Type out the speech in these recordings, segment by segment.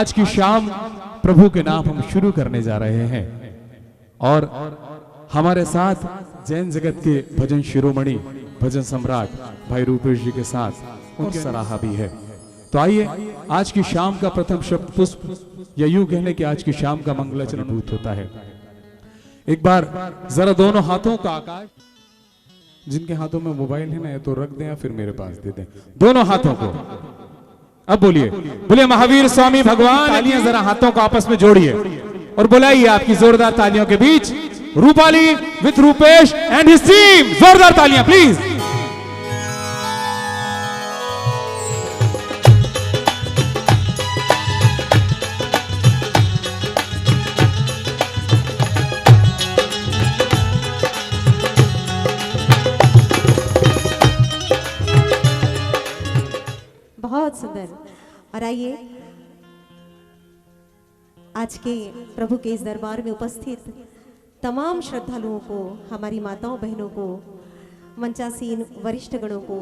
आज की शाम प्रभु के नाम हम शुरू करने जा रहे हैं और हमारे साथ जैन जगत के भजन शिरोमणि भजन सम्राट भाई रूपेश जी के साथ उनकी सराहा भी है। तो आइए आज की शाम का प्रथम शब्द पुष्प या यूं कहने कि आज की शाम का मंगलाचरण अनुभूत होता है। एक बार जरा दोनों हाथों का आकाश, जिनके हाथों में मोबाइल है ना तो रख दें या फिर मेरे पास दे दें, दोनों हाथों को। अब बोलिए बोलिए महावीर स्वामी भगवान। तालियां जरा हाथों को आपस में जोड़िए और बुलाइए आपकी जोरदार तालियों के बीच Rupali with Rupesh and his team. जोरदार तालियां प्लीज। बहुत सुंदर। और आइए आज के प्रभु के इस दरबार में उपस्थित तमाम श्रद्धालुओं को, हमारी माताओं बहनों को, मंचासीन वरिष्ठ गणों को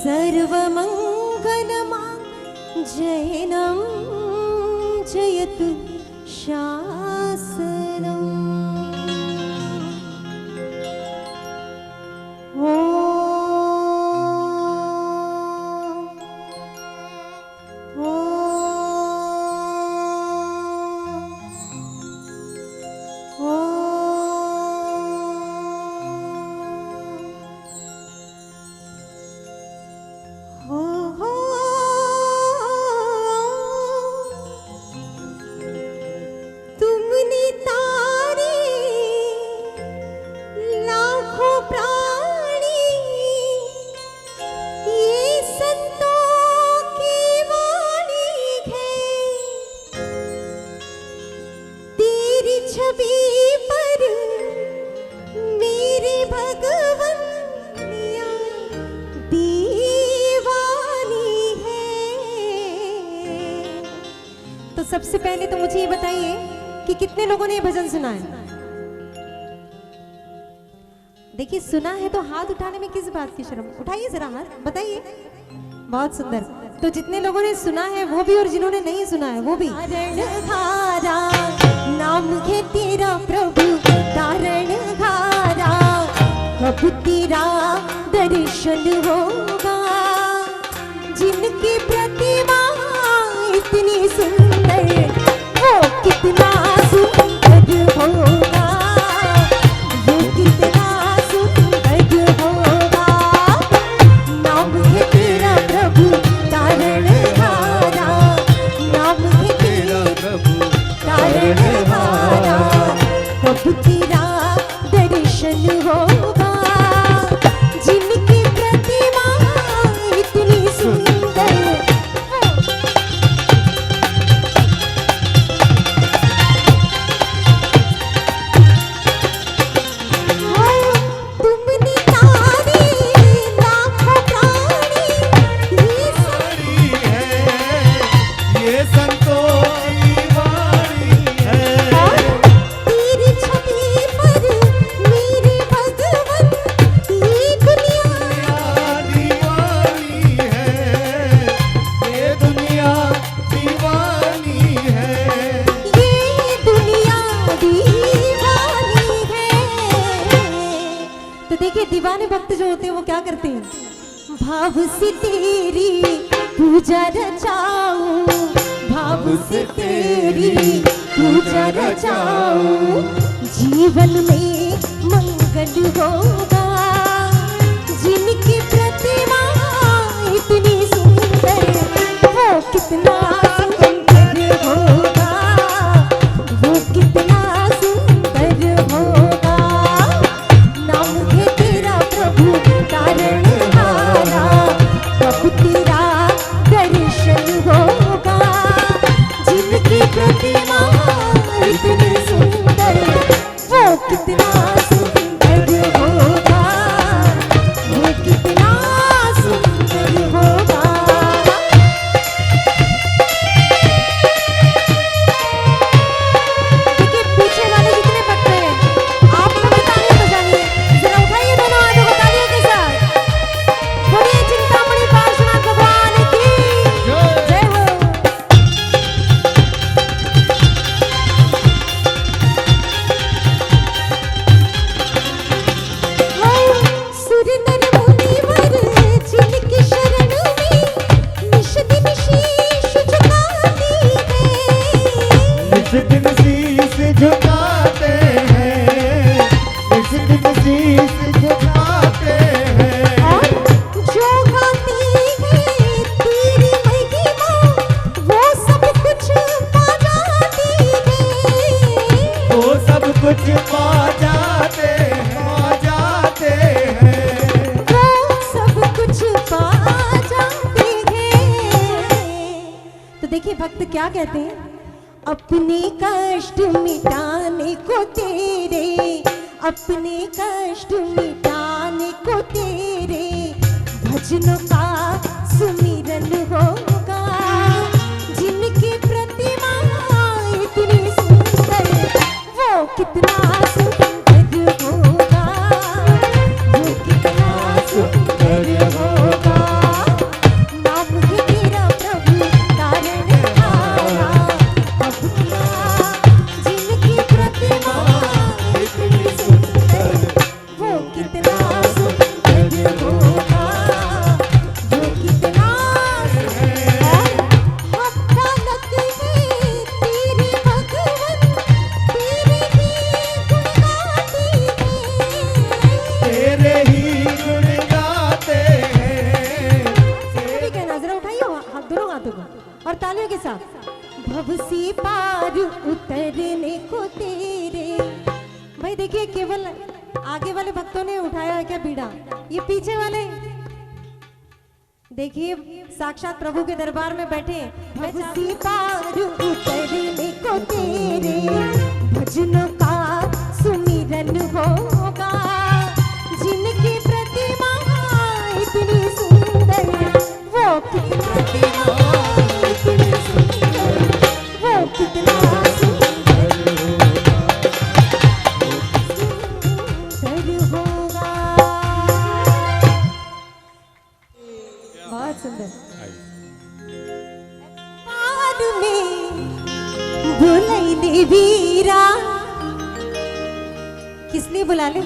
सर्वमंगलमांगल्यं जयतु शासनम्। सबसे पहले तो मुझे ये बताइए कि कितने लोगों ने ये भजन सुना है। देखिए सुना है तो हाथ उठाने में किस बात की शर्म, उठाइए जरा हाथ, बताइए। बहुत सुंदर। तो जितने लोगों ने सुना है वो भी और जिन्होंने नहीं सुना है वो भी। धारा नाम है तेरा प्रभु तारण धारा, कब तेरा दर्शन होगा, जिनकी प्रतिमा इतनी सुंदर वो कितना सुंदर होगा, वो कितना सुंदर होगा। नाम है तेरा प्रभु तारण हारा, नाम है तेरा प्रभु तारण हारा, कब तेरा दर्शन होगा, जिनकी प्रतिमा इतनी सुंदर। दीवाने भक्त जो होते हैं वो क्या करते हैं? भाव से तेरी पूजा रचाऊं, भाव से तेरी पूजा रचाऊं, जीवन में मंगल होगा, जिनकी प्रतिमा इतनी सुंदर वो कितना सुंदर होगा, वो कितना सुंदर होगा। नाम है तेरा प्रभु तारण हारा, कब तेरा दर्शन होगा, जिनकी प्रतिमा इतनी सुंदर वो कितना सुंदर होगा, वो कितना सुंदर होगा। देखिए पीछे वाले जितने भक्त हैं आप लोग तालियां बजाइए, जरा उठाइए दोनों हाथों को तालियों के साथ। बोलिए चिंतामणि पार्श्वनाथ भगवान की। दिन शीश झुकाते हैं, इस दिन शीश झुकाते हैं। और जो गाती है तेरी महिमा वो सब कुछ पा जाती है, वो सब कुछ पा जाते हैं, पा जाते हैं। वो सब कुछ पा जाते हैं। तो देखिए भक्त क्या कहते हैं, अपने कष्ट मिटाने को तेरे, अपने कष्ट मिटाने को तेरे भजनों का सुमिरन होगा, जिनकी प्रतिमा इतनी सुंदर वो कितना सुंदर होगा, वो कितना सुंदर होगा। नाम है तेरा प्रभु तारण हारा, अब क्या जिनकी प्रतिमा इतनी सुंदर वो कितना सुंदर होगा, वो कितना सुंदर। हम बालक हैं तेरे भगवन, तेरे ही गुण गाते हैं, तेरे ही गुण गाते हैं। सभी के नजर उठाइए हाथ, दोनों हाथों को और तालियों के साथ। भव से पार उतरने को तेरे, भाई देखिए केवल आगे वाले भक्तों ने उठाया है क्या बीड़ा, ये पीछे वाले देखिए साक्षात प्रभु के दरबार में बैठे। भव से पार उतरने को तेरे भजनों का सुमिरन होगा, जिनकी प्रतिमा इतनी सुंदर वो कितना इतनी सुंदर, वो कितना सुंदर होगा। बहुत सुंदर। पार में बुलाई दे वीरा, किस लिए बुला ले,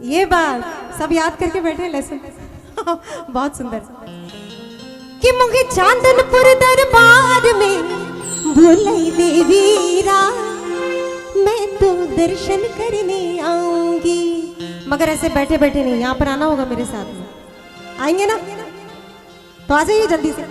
ये बात सब याद करके बैठे लेसन। बहुत सुंदर। कि मुझे चांदनपुर दरबार में बुलाई दे वीरा, मैं तो दर्शन करने आऊंगी। मगर ऐसे बैठे बैठे नहीं, यहाँ पर आना होगा मेरे साथ में, आएंगे ना, तो आ जाइए जल्दी से।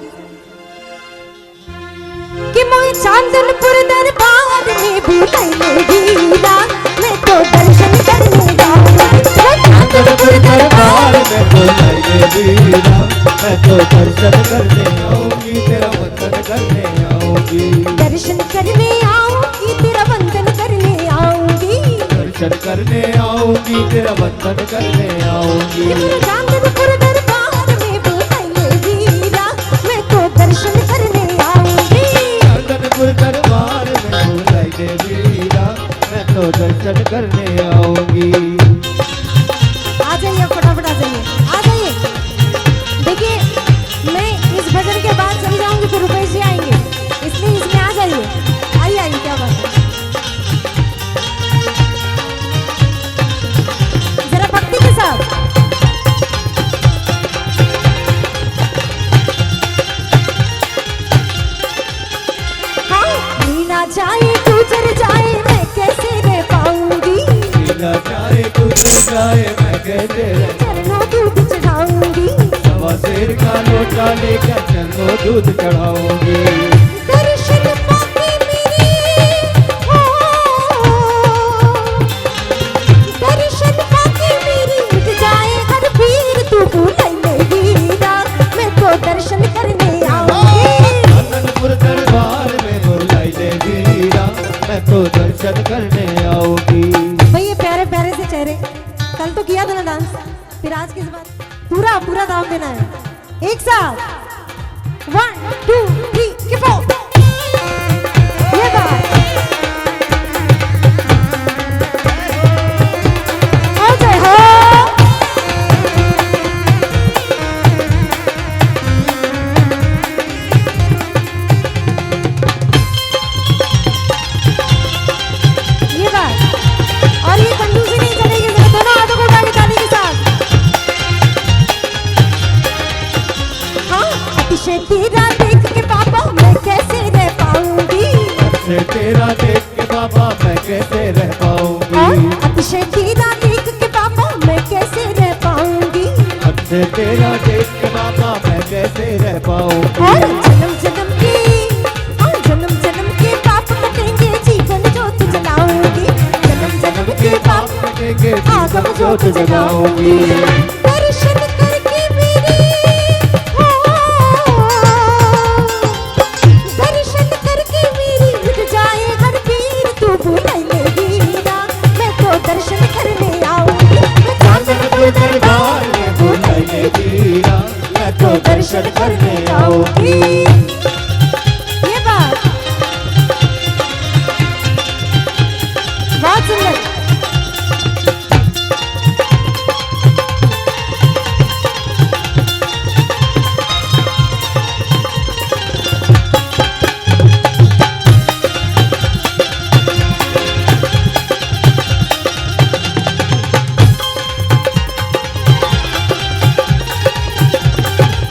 कि मुझे चांदनपुर दरबार में बुलाई दे वीरा, मैं तो दर्शन करने जाऊंगी। चांदनपुर दरबार में बुलाई दे वीरा, मैं तो दर्शन करने आऊंगी, तेरा वंदन करने आऊंगी। दर्शन करने आऊंगी, तेरा वंदन करने आऊंगी, दर्शन करने आऊंगी, तेरा वंदन करने आऊंगी। कि मुझे चांदनपुर दरबार में बुलाई दे वीरा, मैं तो दर्शन करने आऊंगी। चांदनपुर दरबार में बुलाई दे वीरा, मैं तो दर्शन करने आऊंगी। आ जाइए फटाफट, आ जाइए, आ जाइए। देखिए मैं इस भजन के बाद चली जाऊंगी तो रुपेश जी आएंगे, इसलिए इसमें आ जाइए। आइए आइए, क्या बात है, जरा भक्ति के साथ। हाँ, मीना जाए गुजर जाए मैं कैसे रह पाऊंगी, बिना चाहे गुजर जाए मैं कैसे रह, चरणों दूध चढ़ाऊंगी, सवा शेर का लोटा लेकर चरणों दूध चढ़ाऊंगी। दर्शन पाके मेरे हो, दर्शन पाके मेरी मिट जाए हर पीर, तू बुलाई ले वीरा, मैं तो दर्शन करने आऊंगी। चांदनपुर दरबार में बुलाई दे वीरा, मैं तो दर्शन करने आऊंगी। भाई ये प्यारे प्यारे से चेहरे, कल तो किया था ना डांस, फिर आज किस बात, पूरा पूरा दाम देना है एक साथ। 1 2 3 4, ये बात हो जाए हो। ये बात, और ये कंजूसी नहीं चलेगी, जरा दोनों हाथों को उठा के ताली के साथ। हाँ तेरा देख के बाबा मैं कैसे रह और पाऊंगी, अतिशय तेरा देख के बाबा मैं कैसे रह पाऊंगी, अक्षय तेरा देख के बाबा मैं कैसे रह पाऊंगी। और जन्म जन्म के, और जन्म जन्म के पाप कटेंगे, जीवन ज्योत जलाऊंगी, जन्म जन्म के पाप कटेंगे, आगम ज्योत जलाऊंगी। दर्शन करके मेरी, दर्शन करके मेरी मिट जाए हर पीर, तू बुला ले वीरा, मैं तो दर्शन करने आऊंगी, मैं चांदनपुर दरबार में बुलाइए वीरा, मैं तो दर्शन करने आऊंगी। ये बात बहुत सुंदर।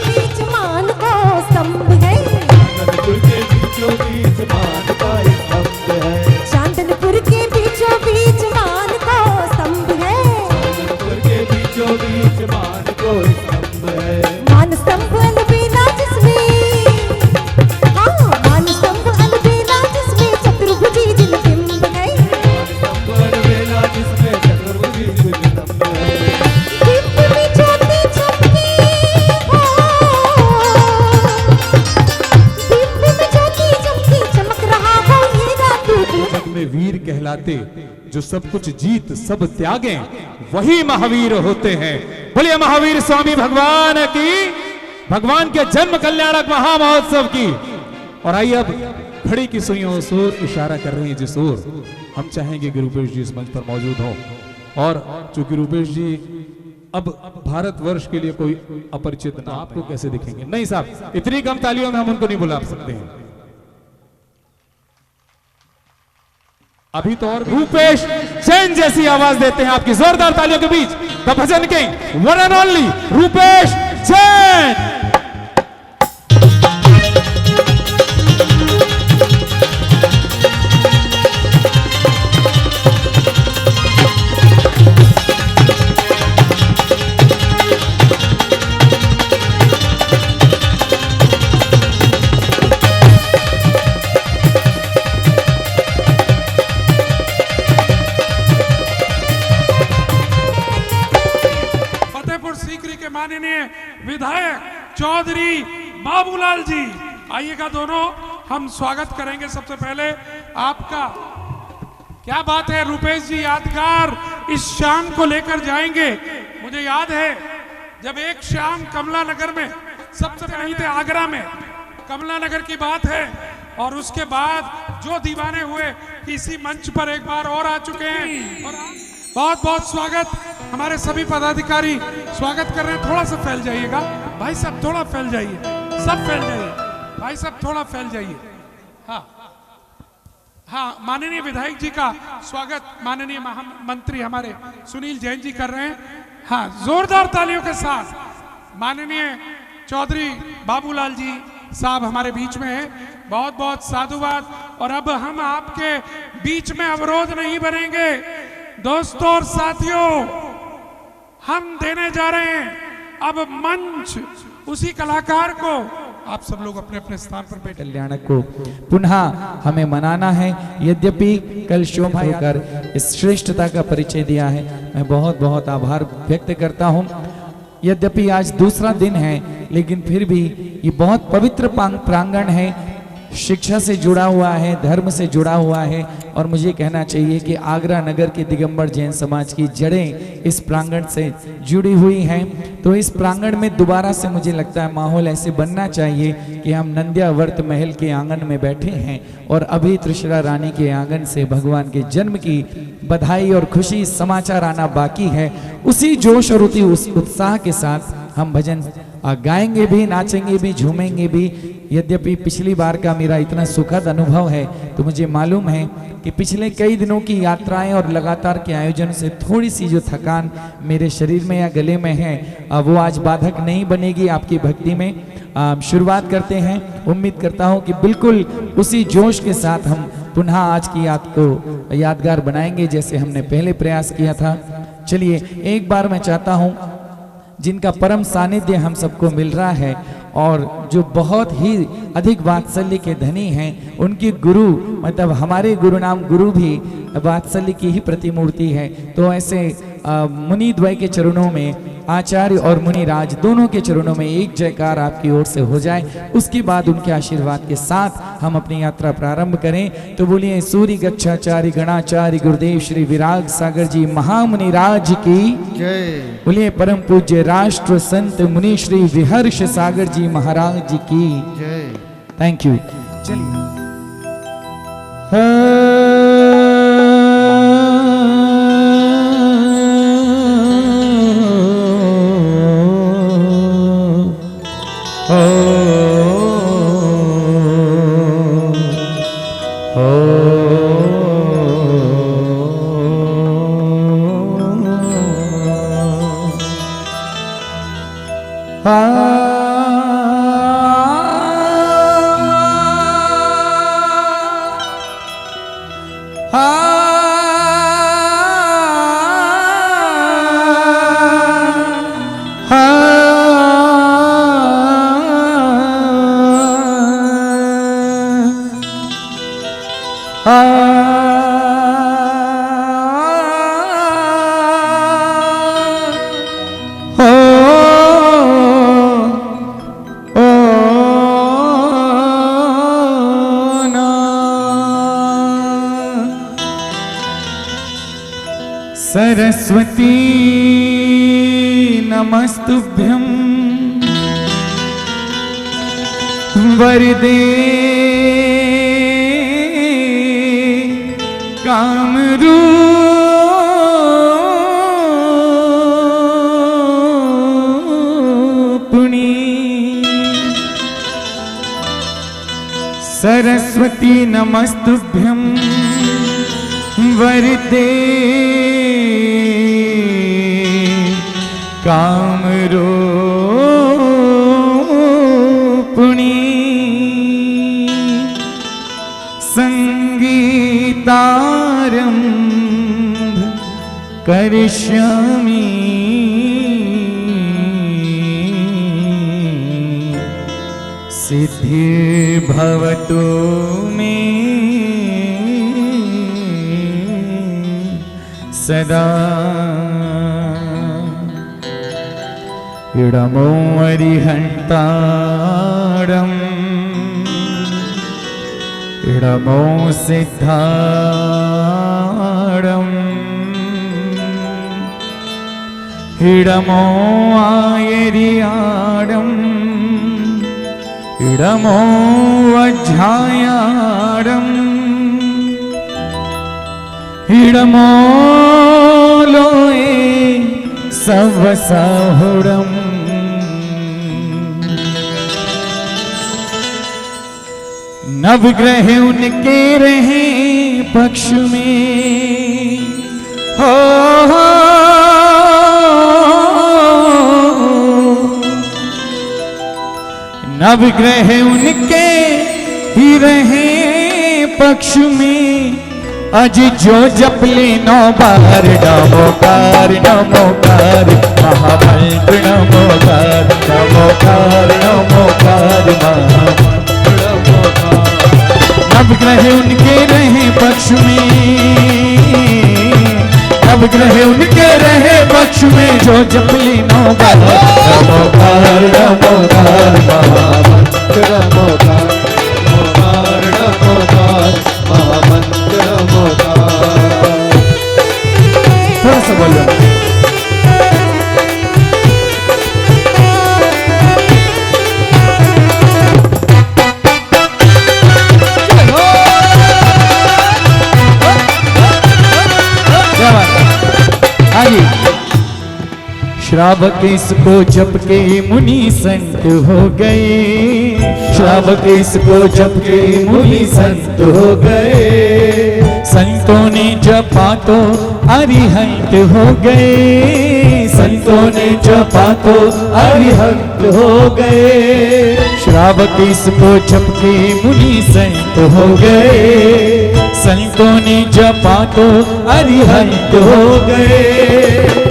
बीच मान को स्तंभ है, चांदनपुर के बीचों बीच मान का एक स्तंभ है, चांदनपुर के बीचों बीच मान को स्तंभ है, चांदनपुर के बीचों बीच मान को एक स्तंभ है। मान स्तंभ अलबेला जिसमें, हाँ मान स्तंभ अलबेला जिसमें चतुर्भुजी जिन बिंब है, स्तंभ वेला जिसमें चतुर्भुजी स्तंभ है। बिंब में ज्योति चमके, बिंब में ज्योति चमके, चमक रहा हो ये रात तू। जग में वीर कहलाते जो सब कुछ जीत सब त्यागे वही महावीर होते हैं। बोलिए महावीर स्वामी भगवान की, भगवान के जन्म कल्याणक महामहोत्सव की। और आइए अब खड़ी की सुइयों उस ओर इशारा कर रही है जिस ओर हम चाहेंगे कि रूपेश जी इस मंच पर मौजूद हो। और चूंकि रूपेश जी अब भारतवर्ष के लिए कोई अपरिचित ना, आपको कैसे दिखेंगे? नहीं साहब, इतनी कम तालियों में हम उनको नहीं बुला सकते हैं। अभी तो और रूपेश जैन जैसी आवाज देते हैं आपकी जोरदार तालियों के बीच the bhajan king one and only Rupesh Jain. Sikri के माननीय विधायक चौधरी बाबूलाल जी, आइएगा दोनों, हम स्वागत करेंगे। सबसे पहले आपका क्या बात है रूपेश जी, यादगार इस शाम को लेकर जाएंगे। मुझे याद है जब एक शाम कमला नगर में, सबसे पहले थे आगरा में, कमला नगर की बात है, और उसके बाद जो दीवाने हुए इसी मंच पर एक बार और आ चुके हैं। और बहुत बहुत स्वागत, हमारे सभी पदाधिकारी स्वागत कर रहे हैं। थोड़ा सा फैल जाइएगा भाई साहब, थोड़ा फैल जाइए, सब फैल जाइए भाई साहब, थोड़ा फैल जाइए। हाँ हाँ, माननीय विधायक जी का स्वागत माननीय महामंत्री हमारे सुनील जैन जी कर रहे हैं। हाँ, जोरदार तालियों के साथ माननीय चौधरी बाबूलाल जी साहब हमारे बीच में हैं। बहुत बहुत साधुवाद। और अब हम आपके बीच में अवरोध नहीं बनेंगे दोस्तों और साथियों, हम देने जा रहे हैं अब मंच उसी कलाकार को। आप सब लोग अपने अपने स्थान पर बैठे। कल्याणक को पुनः हमें मनाना है। यद्यपि कल शोभा कर इस श्रेष्ठता का परिचय दिया है, मैं बहुत बहुत आभार व्यक्त करता हूं। यद्यपि आज दूसरा दिन है, लेकिन फिर भी ये बहुत पवित्र प्रांगण है, शिक्षा से जुड़ा हुआ है, धर्म से जुड़ा हुआ है। और मुझे कहना चाहिए कि आगरा नगर के दिगंबर जैन समाज की जड़ें इस प्रांगण से जुड़ी हुई हैं। तो इस प्रांगण में दोबारा से मुझे लगता है माहौल ऐसे बनना चाहिए कि हम नंद्यावर्त महल के आंगन में बैठे हैं और अभी त्रिशरा रानी के आंगन से भगवान के जन्म की बधाई और खुशी समाचार आना बाकी है। उसी जोश और उसी उत्साह के साथ हम भजन गाएंगे भी, नाचेंगे भी, झूमेंगे भी। यद्यपि पिछली बार का मेरा इतना सुखद अनुभव है, तो मुझे मालूम है कि पिछले कई दिनों की यात्राएं और लगातार के आयोजन से थोड़ी सी जो थकान मेरे शरीर में या गले में है, वो आज बाधक नहीं बनेगी आपकी भक्ति में। शुरुआत करते हैं। उम्मीद करता हूं कि बिल्कुल उसी जोश के साथ हम पुनः आज की याद को यादगार बनाएंगे जैसे हमने पहले प्रयास किया था। चलिए, एक बार मैं चाहता हूं जिनका परम सानिध्य हम सबको मिल रहा है और जो बहुत ही अधिक वात्सल्य के धनी हैं, उनकी गुरु मतलब हमारे गुरु नाम गुरु भी वात्सल्य की ही प्रतिमूर्ति है। तो ऐसे मुनि द्वय के चरणों में, आचार्य और मुनिराज दोनों के चरणों में एक जयकार आपकी ओर से हो जाए। उसके बाद उनके आशीर्वाद के साथ हम अपनी यात्रा प्रारंभ करें। तो बोलिए सूर्य गच्छाचार्य गणाचार्य गुरुदेव श्री विराग सागर जी महामुनिराज की जय। बोलिए परम पूज्य राष्ट्र संत मुनि श्री विहर्ष सागर जी महाराज जी की जय। Thank you. चलिए सरस्वती नमस्तुभ्यं वरदे कामरूपिणी। सरस्वती नमस्तुभ्यं वरदे कामरूपिणी। संगीतारंभ करिष्यामि सिद्धिर्भवतु मे सदा। इडमो अरिहन्तारम् इडमो सिद्धारम् इडमो आयरियारम् इडमो वज्झायारम् इडमो लोए सवसाहुरम्। नवग्रह उनके रहे पक्ष में हो, नवग्रह उनके ही रहे पक्ष में। अज जो जप ले 9 बार नमोकार नमोकार महामंत्र नमोकार नमोकार नमोकार महामंत्र नमोकार। नवग्रह उनके रहे पक्ष में, नवग्रह उनके रहे पक्ष में। जो जप ले 9 बार नमोकार नमोकार महामंत्र नमोकार नमोकार नमोकार महामंत्र नमोकार। थोड़ा सा बोलो। श्रावक इसको जप के मुनि संत हो गए, श्रावक इसको जप के मुनि संत हो गए। संतों ने जपा तो अरिहंत हो गए, संतों ने जपा तो अरिहंत हो गए। श्रावक इसको जप के मुनि संत हो गए, संतों ने जपा तो अरिहंत हो गए।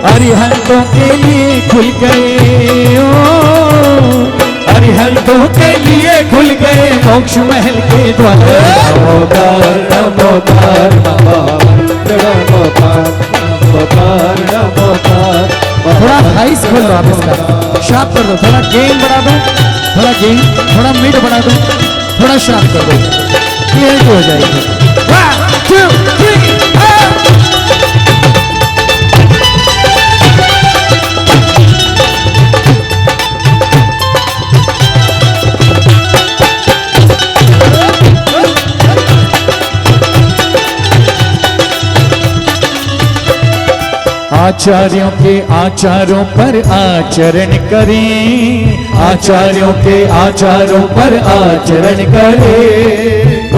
अरिहंतों के लिए खुल गए अरिहंतों के लिए खुल गए मोक्ष महल के द्वार। नमोकार नमोकार नमोकार नमोकार नमोकार। थोड़ा हाइस खोल दो आप इसका, शार्प कर दो, थोड़ा गेन बढ़ा दो, थोड़ा गेन, थोड़ा मिड बढ़ा दो, थोड़ा शार्प कर दो, क्लियर हो जाएगी। 1 2 3 आचार्यों के आचारों पर आचरण करें, आचार्यों के आचारों पर आचरण करें।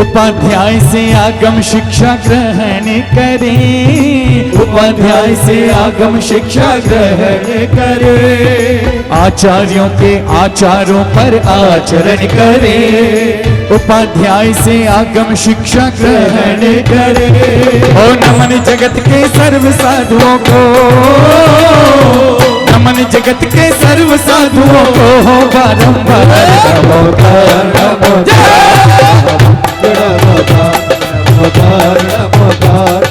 उपाध्याय से आगम शिक्षा ग्रहण करें, उपाध्याय से आगम शिक्षा ग्रहण करें। आचार्यों के आचारों पर आचरण करें, उपाध्याय से आगम शिक्षा ग्रहण करें। ओ नमन जगत के सर्व साधुओं को, नमन जगत के सर्व साधुओं को हो बारंबार नमोकार नमोकार नमोकार नमोकार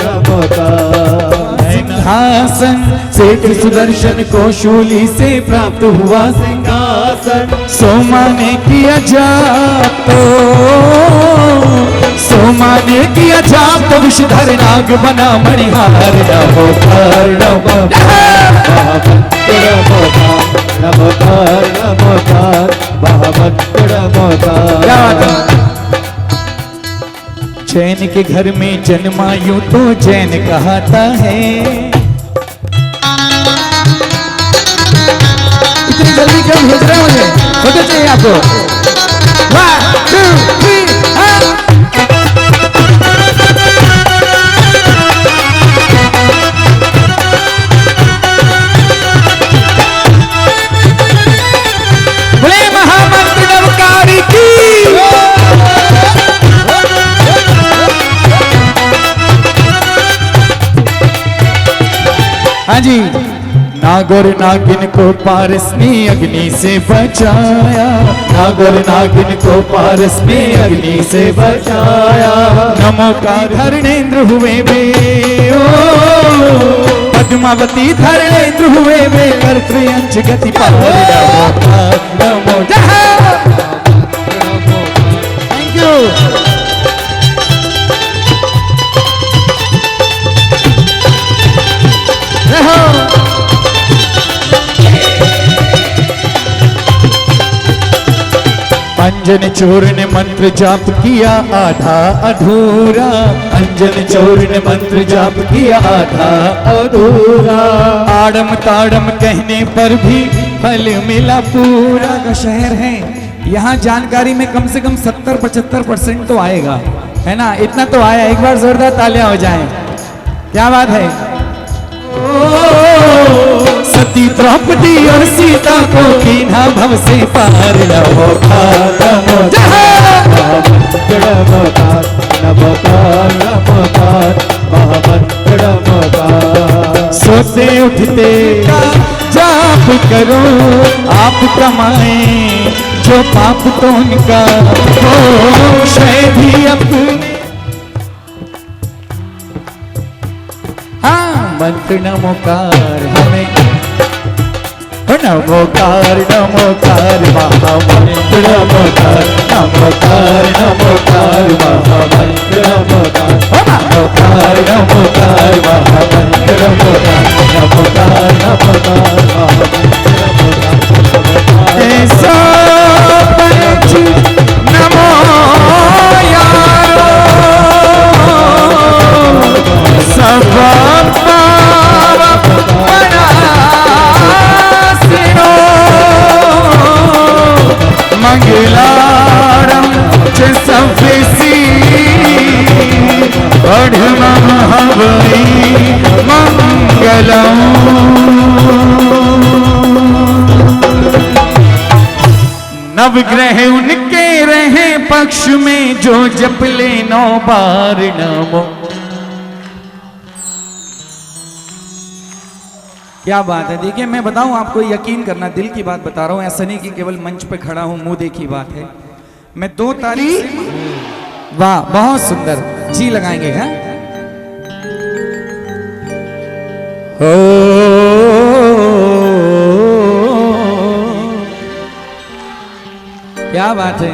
नमोकार। सिंहासन सेठ सुदर्शन को शूली से प्राप्त हुआ सिंहासन, सोमा ने किया जाप तो, सोमा ने किया जाप तो विषधर नाग बना मणिहार। नमोकार नमोकार नमोकार नमोकार नमोकार। क्या बात है? जैन के घर में जन्मा यूं तो जैन कहता है। इतनी जल्दी क्यों भेज रहे हो मुझे? फोटो चाहिए आपको? 1 2 3 बोले महामंत्र नवकारी की। हाँ जी। नागोर नागिन को पारस ने अग्नि से बचाया, नागोर नागिन को पारस ने अग्नि से बचाया। नमोकार धरणेन्द्र हुए वे ओ, पद्मावती धरणेन्द्र हुए वे कर्तृयंच गति पार। Thank you. अंजन चोर ने मंत्र जाप किया आधा अधूरा, अंजन चोर ने मंत्र जाप किया आधा अधूरा। आड़म ताड़म कहने पर भी फल मिला पूरा। का शहर है, यहाँ जानकारी में कम से कम 70-75% तो आएगा, है ना? इतना तो आया। एक बार जोरदार तालियां हो जाएं। क्या बात है? सती द्रौपदी और सीता को कीन्हा भव से पार। नमोकार नमोकार नमोकार नमोकार नमोकार। सोते उठते जाप करो आप कमाए, जो पाप तो उनका हो क्षय भी अपने। हाँ, मंत्र नमोकार हमें, नमोकार नमोकार महामंत्र नमोकार, नमोकार नमोकार महामंत्र नमोकार, नमोकार नमोकार महामंत्र नमोकार, नमोकार नमोकार महामंत्र नमोकार। ऐसा पंच नमो यारो सब बना नवग्रह उनके रहे पक्ष में जो जप ले 9 बार नमो। क्या बात है। देखिए मैं बताऊं आपको, यकीन करना, दिल की बात बता रहा हूं, ऐसा नहीं कि केवल मंच पे खड़ा हूं मुंह देखी बात है। मैं 2 तारीख, वाह बहुत सुंदर जी लगाएंगे। हैं क्या बात है।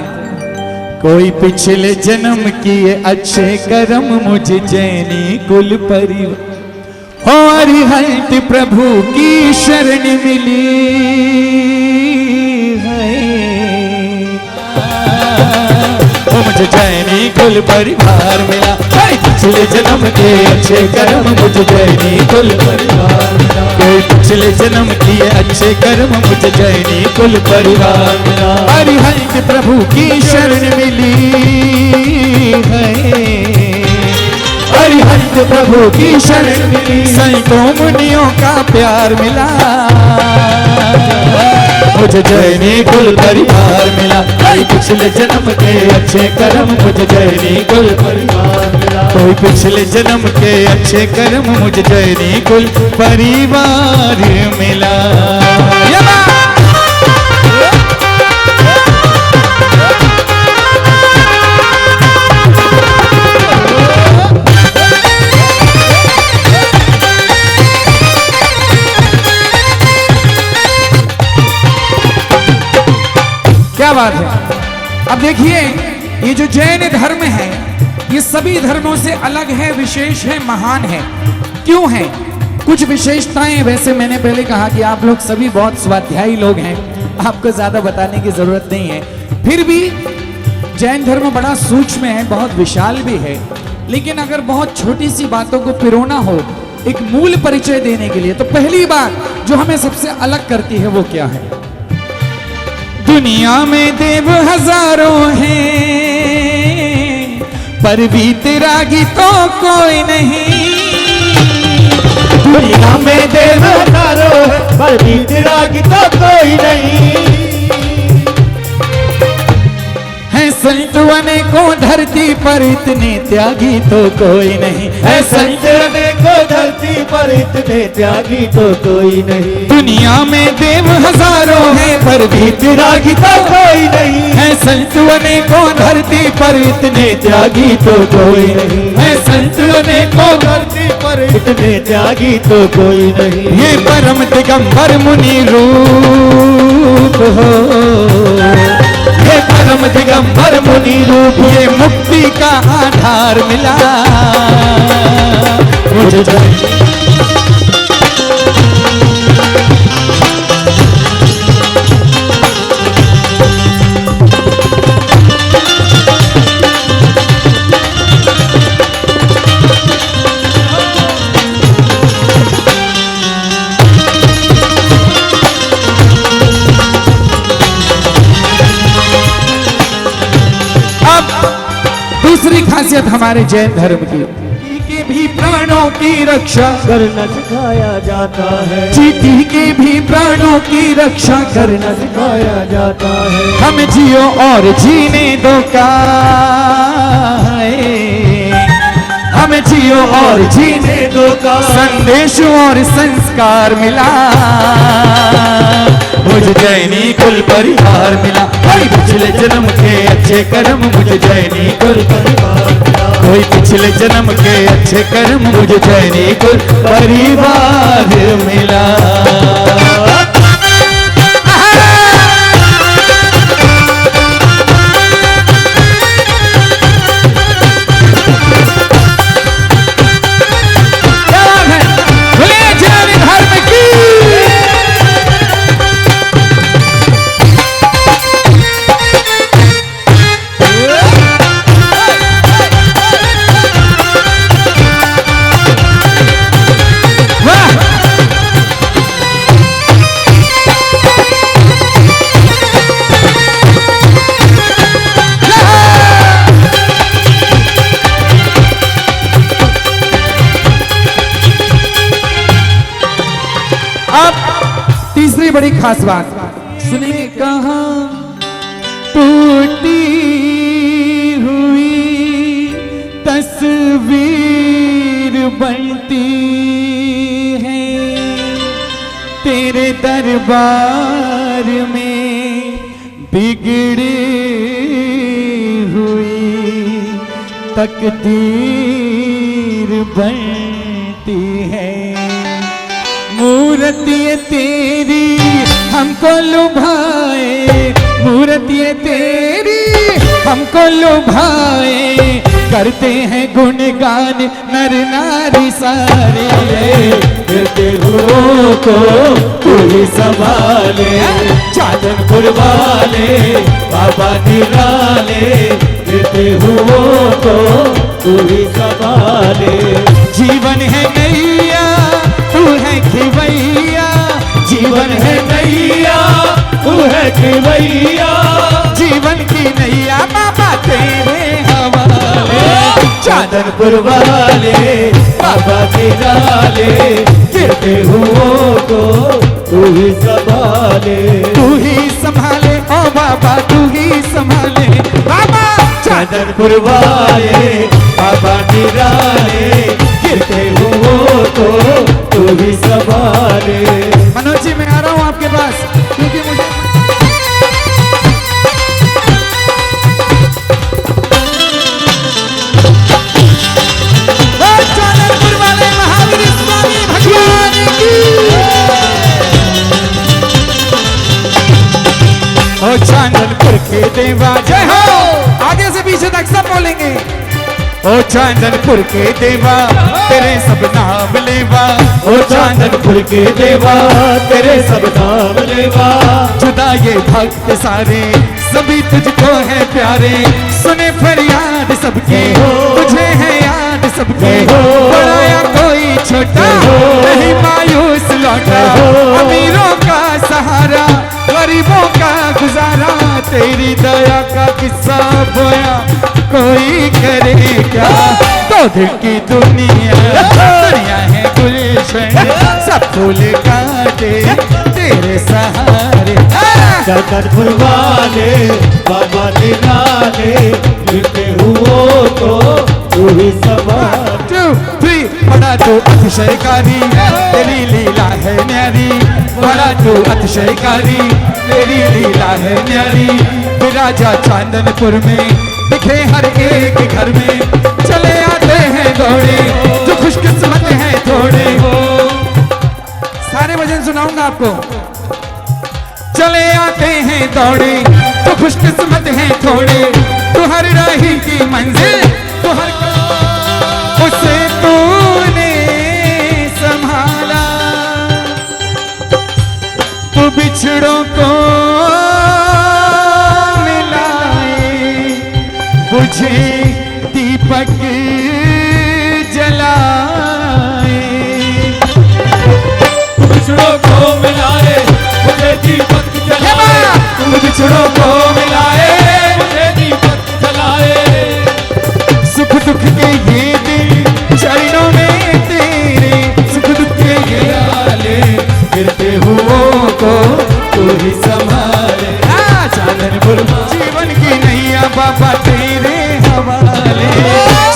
कोई पिछले जन्म किए अच्छे कर्म मुझे जैनी कुल परिवार और हंत प्रभु की शरण मिली है। ओ मुझे जैनी कुल परिवार मिला, पिछले जन्म के अच्छे कर्म मुझे जैनी कुल परिवार मिला। कोई पिछले जन्म किए अच्छे कर्म मुझे जैनी कुल परिवार मिला। हरिहंत प्रभु की शरण मिली है। हरिहंत प्रभु की शरण मिली, संतों मुनियों का प्यार मिला। मुझे जैनी कुल परिवार मिला। कोई पिछले जन्म के अच्छे कर्म मुझे जैनी कुल परिवार मिला। कोई पिछले जन्म के अच्छे कर्म मुझे जैनी कुल परिवार मिला। क्या बात है। अब देखिए ये जो जैन धर्म है ये सभी धर्मों से अलग है, विशेष है, महान है। क्यों है? कुछ विशेषताएं। वैसे मैंने पहले कहा कि आप लोग सभी बहुत स्वाध्यायी लोग हैं, आपको ज्यादा बताने की जरूरत नहीं है। फिर भी जैन धर्म बड़ा सूक्ष्म है, बहुत विशाल भी है। लेकिन अगर बहुत छोटी सी बातों को पिरोना हो एक मूल परिचय देने के लिए, तो पहली बात जो हमें सबसे अलग करती है वो क्या है? दुनिया में देव हजारों हैं पर भी तेरा तो कोई नहीं। दुनिया में देव हजारों हैं पर भी तेरा तो कोई नहीं। है संत अनेकों धरती पर इतने त्यागी तो कोई नहीं। है संत अनेकों धरती पर इतने त्यागी तो कोई नहीं। दुनिया में देव हजारों हैं पर भी तेरा तो कोई नहीं। है संत अनेकों धरती पर इतने त्यागी तो कोई नहीं। है संत अनेकों धरती पर इतने त्यागी तो कोई नहीं। ये परम दिगंबर मुनि रूप हो, ये परम दिगंबर मुनि रूप, ये मुक्ति का आधार मिला मुझे। दूसरी खासियत हमारे जैन धर्म की, के भी प्राणों की रक्षा करना सिखाया जाता है। चींटी के भी प्राणों की रक्षा करना सिखाया जाता है। हम जियो और जीने दो का, हमें जियो और जीने दो का संदेश और संस्कार मिला। मुझे जैनी कुल परिवार मिला। कोई पिछले जन्म के अच्छे कर्म मुझे जैनी कुल परिवार मिला। कोई पिछले जन्म के अच्छे कर्म मुझे जैनी कुल परिवार मिला। तीसरी बड़ी खास बात सुनिए, कहाँ तेरे दरबार में बिगड़ी हुई तकदीर बनती है। मूर्त ये तेरी हमको लुभाए, मूर्त ये तेरी हमको लुभाए, करते हैं गुणगान नर नारी सारे। गिरते हुओं को तू ही संभाले, चांदनपुर वाले बाबा निराले, गिरते हुओं को तू ही संभाले। जीवन है नैया तू है खिवैया, जीवन है नैया तू है खिवैया, जीवन की नैया बाबा तेरे हवाले। चांदनपुर वाले बाबा निराले, गिरते हुओं को तू ही संभाले। तू ही संभाले ओ बाबा तू ही संभाले बाबा। चांदनपुर वाले बाबा निराले, गिरते हुओं को तू ही संभाले। मनोज जी मैं आ रहा हूँ आपके पास, क्योंकि मुझे चांदनपुर वाले महावीर स्वामी भगवान की। ओ चांदनपुर के देवा जय हो, आगे से पीछे तक सब बोलेंगे। ओ चांदनपुर के देवा तेरे सब नाम लेवा, ओ चांदनपुर के देवा तेरे सब नाम लेवा। जुदा ये भक्त सारे सभी तुझको है प्यारे, सुने फरियाद सबके तुझे है याद सबके। बड़ा या कोई छोटा नहीं मायूस लौटा, अमीरों का सहारा गरीबों का गुजारा। तेरी दया का किस्सा बोया कोई करे क्या, तो दिल की दुनिया है गुलशन, सब फूल काटे तेरे सहारे। चांदनपुर वाले बाबा निराले, गिरते हुओं को तू ही संभाले। 2, 3 बड़ा तू अतिशयकारी तेरी लीला है न्यारी, बड़ा तू अतिशयकारी तेरी लीला है न्यारी। विराजा चांदनपुर में दिखे हर एक घर में, चले आते हैं दौड़े जो खुशकिस्मत हैं थोड़े। सारे भजन सुनाऊंगा आपको। चले आते हैं दौड़े तो खुशकिस्मत हैं थोड़े, तो हर राही की मंजिल तो हर उसे तूने संभाला। तू बिछड़ों को मिलाए, बुझे दीपक जलाए। बिछड़ों को मिलाए मुझे दीपक जलाए, तुम बिछड़ों को मिलाए मुझे दीपक जलाए। सुख दुख के ये दिन चरणों में तेरे, सुख दुख के ये निराले, गिरते हुओं को तू ही संभाले। चांदनपुर जीवन की नैया बाबा तेरे हवाले।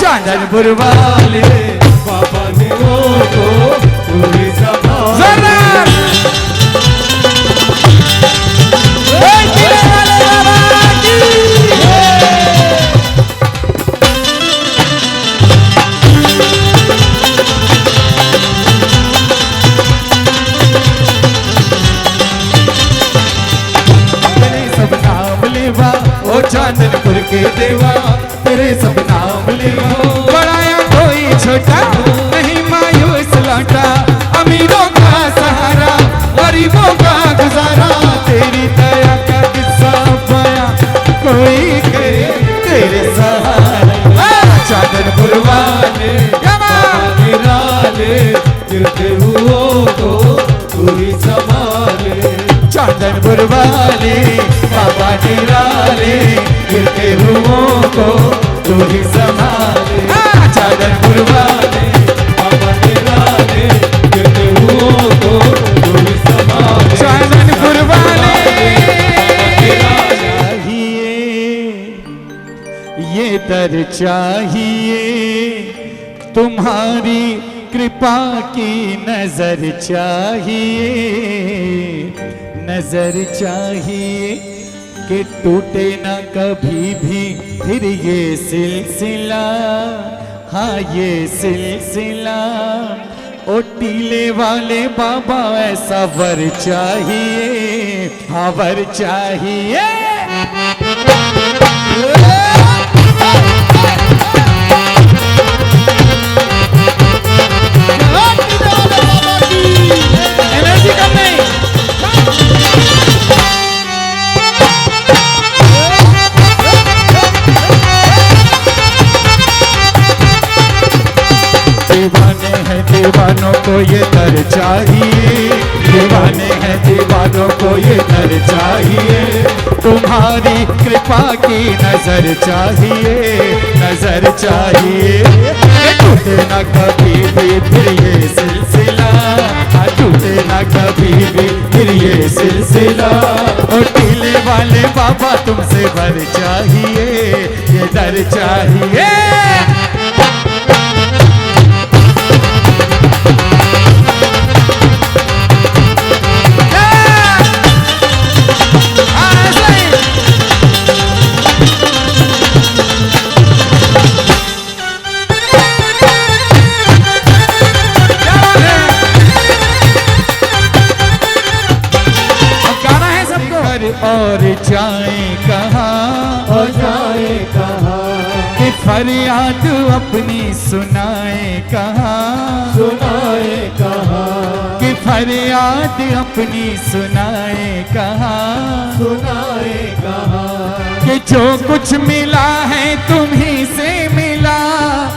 चांदनपुर वाले बाबा निरालों को तू ही संभाले। ओ चांदनपुर के देवा तेरे सब नाम लेवा। बड़ा या कोई छोटा नहीं मायूस लौटा, अमीरों का सहारा गरीबों का गुजारा। तेरी दया का किस्सा पाया कोई करे तेरे सहारा। चांदनपुर वाले निराले, गिरते हुओं को तू ही संभाले। चांदनपुर वाले बाबा निराले, गिरते हुओं को तू ही संभाले। चांदनपुर वाले बाबा निराले, गिरते हुओं को तू ही संभाले। चांदनपुर वाले चाहिए ये दर चाहिए तुम्हारी कृपा की नजर चाहिए, नजर चाहिए कि टूटे ना कभी भी फिर ये सिलसिला, हाँ ये सिलसिला। ओ टीले वाले बाबा ऐसा वर चाहिए, हाँ वर चाहिए। एनर्जी कम नहीं। दीवाने हैं दीवानों को ये दर चाहिए, दीवाने हैं दीवानों को ये दर चाहिए। तुम्हारी कृपा की नजर चाहिए, नजर चाहिए। टूटे ना कभी भी फिर ये सिलसिला, टूटे ना कभी भी फिर ये सिलसिला। और टीले वाले बाबा तुमसे वर चाहिए, ये दर चाहिए। और जाए कहाँ, और जाए कहाँ, कि फरियाद अपनी सुनाए कहाँ, सुनाए कहाँ, कि फरियाद अपनी सुनाए कहाँ, सुनाए कहाँ। कि जो कुछ मिला है तुम्ही से मिला,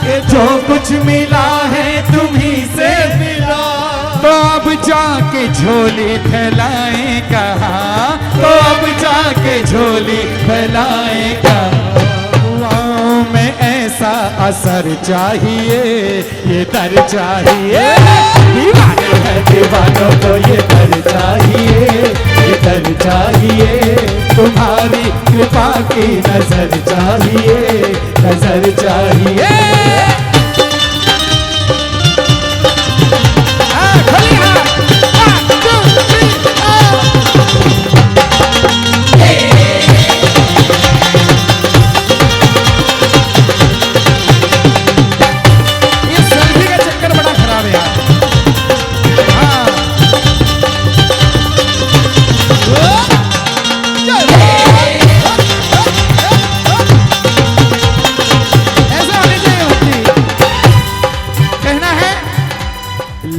कि जो कुछ मिला है तुम्ही से मिला, तो अब जाके झोली फैलाए कहाँ, तो अब जाके झोली फैलाए कहाँ। दुआओं में ऐसा असर चाहिए, ये दर चाहिए। दीवाने हैं दीवानों को ये दर चाहिए, ये दर चाहिए। तुम्हारी कृपा की नजर चाहिए, नजर चाहिए।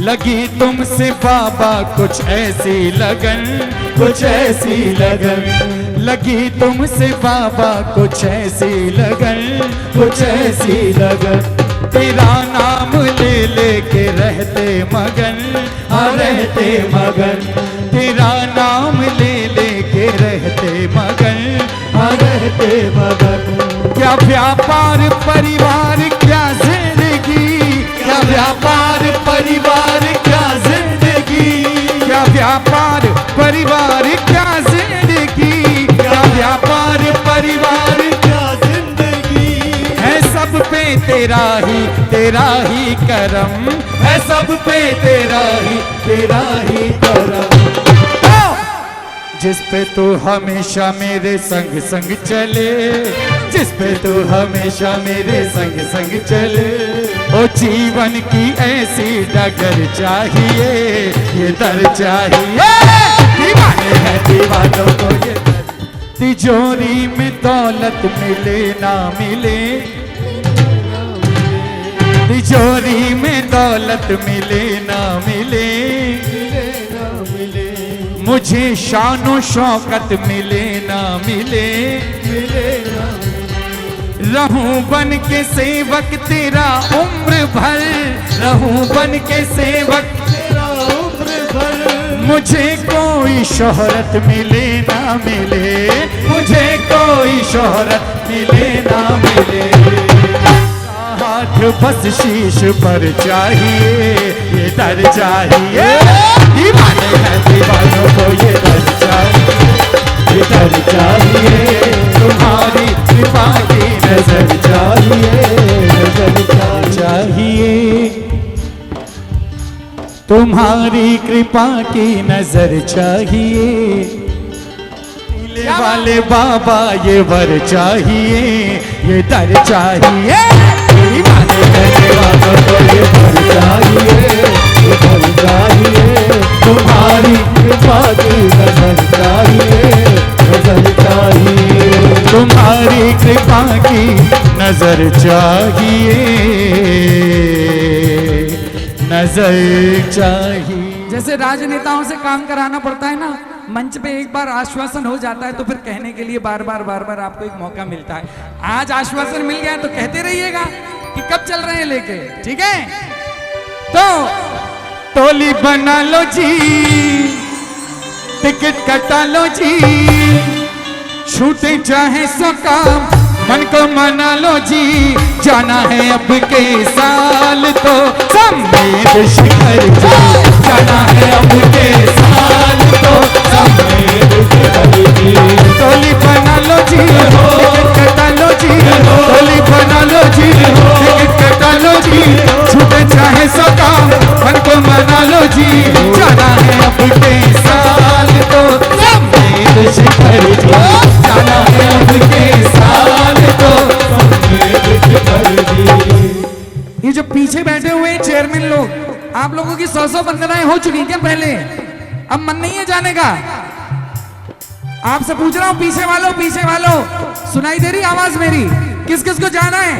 लगी तुमसे बाबा कुछ ऐसी लगन, कुछ ऐसी लगन। लगी तुमसे बाबा कुछ ऐसी लगन, कुछ ऐसी लगन। तेरा नाम ले लेके रहते मगन, हाँ रहते मगन। तेरा नाम ले लेके रहते मगन, हाँ रहते मगन। क्या व्यापार परिवार क्या जिंदगी, क्या व्यापार परिवार क्या जिंदगी, क्या व्यापार परिवार क्या जिंदगी, क्या व्यापार परिवार क्या जिंदगी। है सब पे तेरा ही करम, है सब पे तेरा ही करम। जिस पे तू हमेशा मेरे संग संग चले, जिस पे तू हमेशा मेरे संग संग चले। ओ जीवन की ऐसी डगर चाहिए, ये दर चाहिए। दीवाने हैं दीवानों को ये दर। तिजोरी में दौलत मिले ना मिले, तिजोरी में दौलत मिले ना मिले। मुझे शानो शौकत मिले ना मिले, रहूं बन के सेवक तेरा उम्र भर, रहूं बन के सेवक तेरा उम्र भर। मुझे कोई शोहरत मिले ना मिले, मुझे कोई शोहरत मिले ना मिले। हाथ बस शीश पर चाहिए, ये दर चाहिए। दीवाने हैं दीवानों को ये दर चाहिए, ये दर चाहिए। तुम्हारी कृपा की नजर चाहिए, नजर चाहिए। तुम्हारी कृपा की नजर चाहिए, दिल वाले बाबा ये वर चाहिए, ये दर चाहिए, दीवाने करने वालों को ये फल चाहिए, ये फल चाहिए। तुम्हारी कृपा की नजर चाहिए, नजर चाहिए। तुम्हारी कृपा की नजर चाहिए, नजर चाहिए। जैसे राजनेताओं से काम कराना पड़ता है ना, मंच पे एक बार आश्वासन हो जाता है तो फिर कहने के लिए बार बार आपको एक मौका मिलता है। आज आश्वासन मिल गया तो कहते रहिएगा कि कब चल रहे हैं लेके, ठीक है? तो टोली बना लो जी, टिकट कटा लो जी, छूटे चाहे सो काम मन को मना लो जी, जाना है अब के साल तो समेत शिखर जी, जाना है अब के साल तो समेत शिखर जी। टोली बना लो जी, टिकट कटा लो जी, टोली बना लो जी, टिकट कटा लो जी, छूटे चाहे सो काम मन को मना लो जी, जाना है अब के साल तो समेत शिखर जी, जाना है अब के साल तो समेत शिखर जी। ये जो पीछे बैठे हुए चेयरमैन लोग, आप लोगों की 100 वंदनाएं हो चुकी क्या पहले? अब मन नहीं है जाने का? आपसे पूछ रहा हूं, पीछे वालों सुनाई दे रही आवाज मेरी? किस किस को जाना है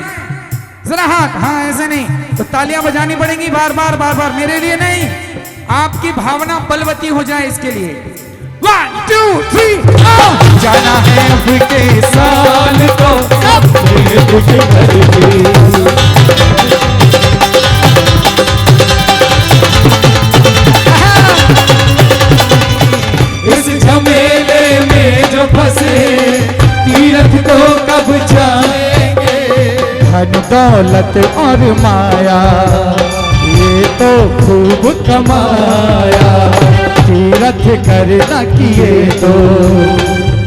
जरा हाथ? हाँ ऐसे नहीं तो तालियां बजानी पड़ेंगी बार बार, मेरे लिए नहीं, आपकी भावना बलवती हो जाए इसके लिए। 1 2 3 जाना है अब के साल तो समेत शिखर जी। इस झमेले में जो फंसे तीर्थ को कब जाएंगे, धन दौलत और माया ये तो खूब कमाया, तीर्थ करना किए तो